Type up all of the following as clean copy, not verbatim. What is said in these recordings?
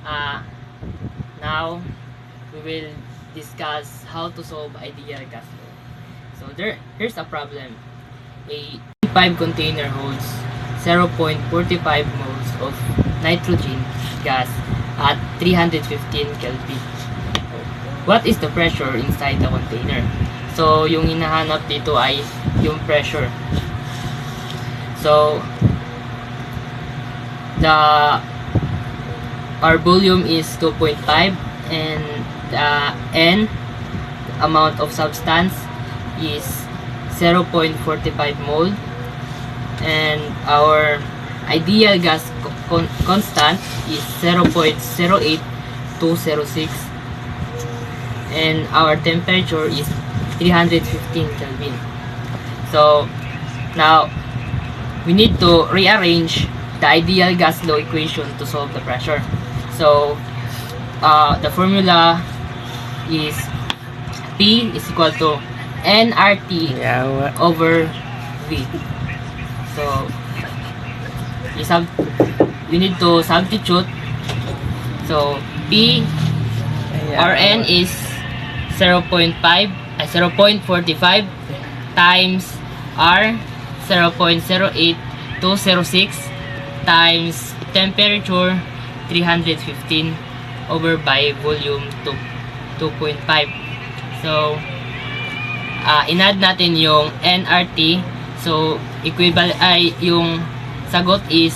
Uh, Now we will discuss how to solve ideal gas law. So here's a problem. A 5 container holds 0.45 moles of nitrogen gas at 315 Kelvin. What is the pressure inside the container? So yung hinahanap dito ay yung pressure. So our volume is 2.5 and the N amount of substance is 0.45 mole, and our ideal gas constant is 0.08206, and our temperature is 315 Kelvin. So now we need to rearrange the ideal gas law equation to solve the pressure. So the formula is P is equal to nRT over V. So we need to substitute. So P or N is 0.45 times R 0.08206 times temperature 315 over by volume 2.5. So inadd natin yung nRT. So equivalent ay yung sagot is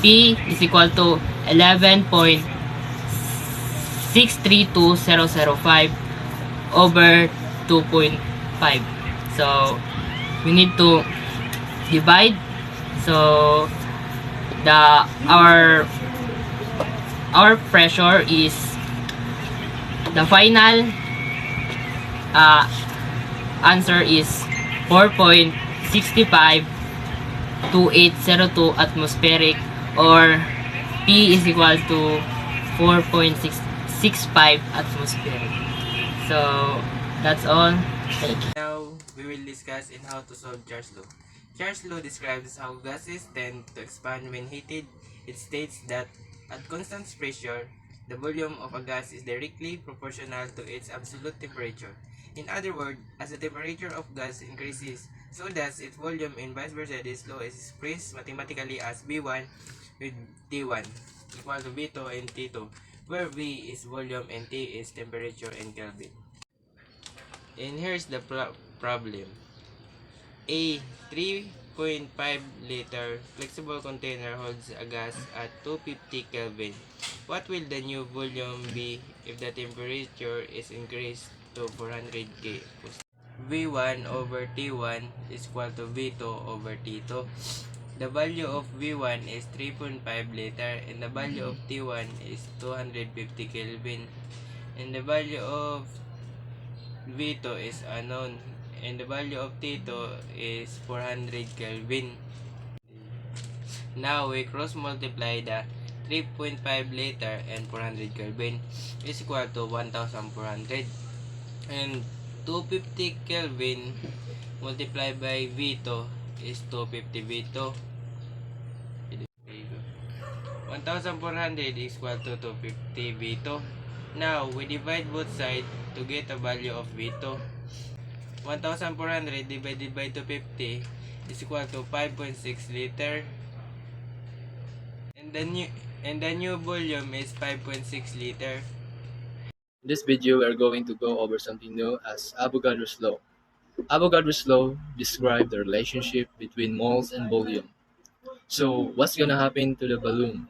P is equal to 11.632005 over 2.5. So we need to divide. So our pressure is the final answer is 4.652802 atmospheric, or P is equal to 4.665 atmospheric. So that's all. Thank you. Now we will discuss in how to solve Charles law. Charles law describes how gases tend to expand when heated. It states that at constant pressure, the volume of a gas is directly proportional to its absolute temperature. In other words, as the temperature of gas increases, so does its volume, and vice versa. This law is expressed mathematically as V1 with T1 equal to V2 and T2, where V is volume and T is temperature in Kelvin. And here's the problem. A 3.5 liter flexible container holds a gas at 250 Kelvin. What will the new volume be if the temperature is increased to 400 K? V1 over T1 is equal to V2 over T2. The value of V1 is 3.5 liter and the value of T1 is 250 Kelvin. And the value of V2 is unknown and the value of T2 is 400 Kelvin. Now we cross multiply the 3.5 liter and 400 Kelvin is equal to 1400, and 250 Kelvin multiplied by V2 is 250 V2. 1400 is equal to 250 V2. Now we divide both sides to get a value of V2. 1400 divided by 250 is equal to 5.6 liter. And the new volume is 5.6 liter. In this video, we are going to go over something known as Avogadro's law. Avogadro's law describes the relationship between moles and volume. So, what's gonna happen to the balloon?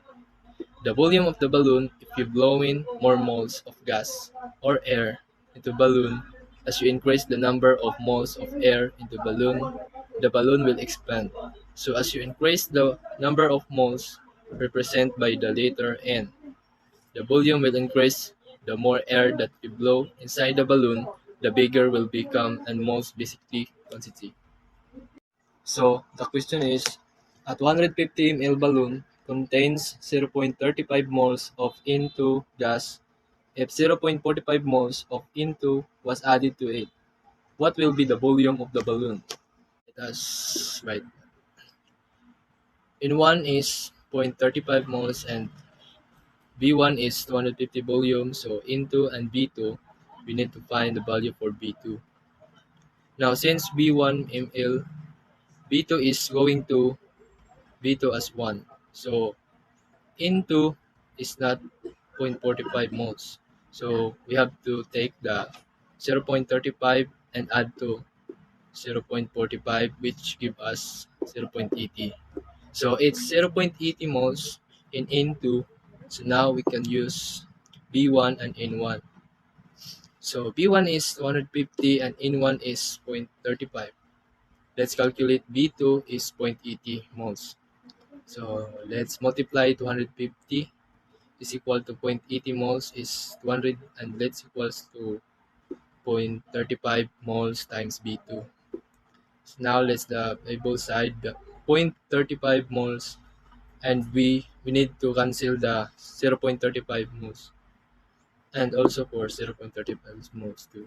The volume of the balloon, if you blow in more moles of gas or air into balloon, as you increase the number of moles of air into the balloon will expand. So as you increase the number of moles represented by the letter N, the volume will increase. The more air that you blow inside the balloon, the bigger will become and moles basically quantity. So the question is, at 150 ml balloon contains 0.35 moles of N2 gas. If 0.45 moles of N2 was added to it, what will be the volume of the balloon? That's right. In one is 0.35 moles and B1 is 250 volume, so into and B2, we need to find the value for B2. Now, since B1 ml, B2 is going to B2 as 1. So, into is not 0.45 moles. So, we have to take the 0.35 and add to 0.45, which give us 0.80. So, it's 0.80 moles in N2. So, now we can use B1 and N1. So, B1 is 150 and N1 is 0.35. Let's calculate B2 is 0.80 moles. So let's multiply 250 is equal to 0.80 moles is 200, and let's equals to 0.35 moles times B2. So now let's both side the 0.35 moles, and we need to cancel the 0.35 moles, and also for 0.35 moles too.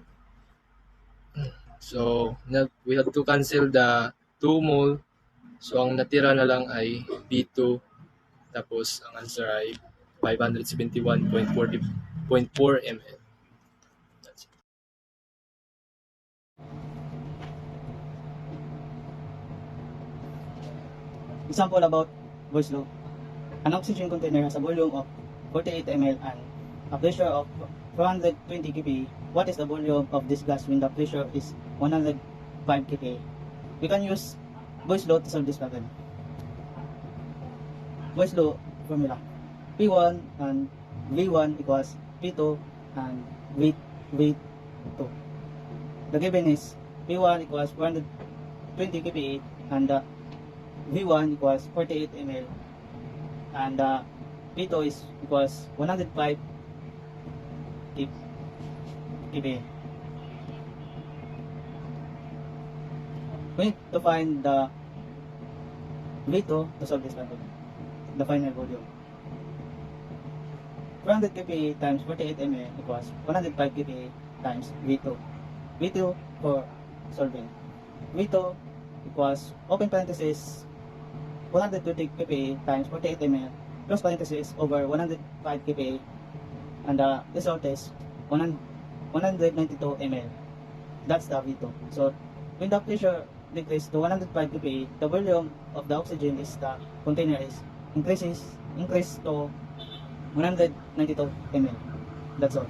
So now we have to cancel the 2 mole. So ang natira na lang ay B2. Tapos, ang answer ay 571.4 ml. That's it. Example about Boyle's law. An oxygen container has a volume of 48 ml and a pressure of 420 kPa. What is the volume of this gas when the pressure is 105 kPa? We can use Boyle's law to solve this problem. Boyle's law formula. P1 and V1 equals P2 and V2. The given is P1 equals 420 kPa and V1 equals 48 ml and P2 is equals 105 kPa. We need to find the V2 to solve this problem, the final volume. 400 kPa times 48 ml equals 105 kPa times V2. V2 for solving. V2 equals open parenthesis 120 kPa times 48 ml close parenthesis over 105 kPa, and the result is 192 ml. That's the V2. So when the pressure decreases to 105 kPa, the volume of the oxygen is the container is increased to 192 ml. That's all.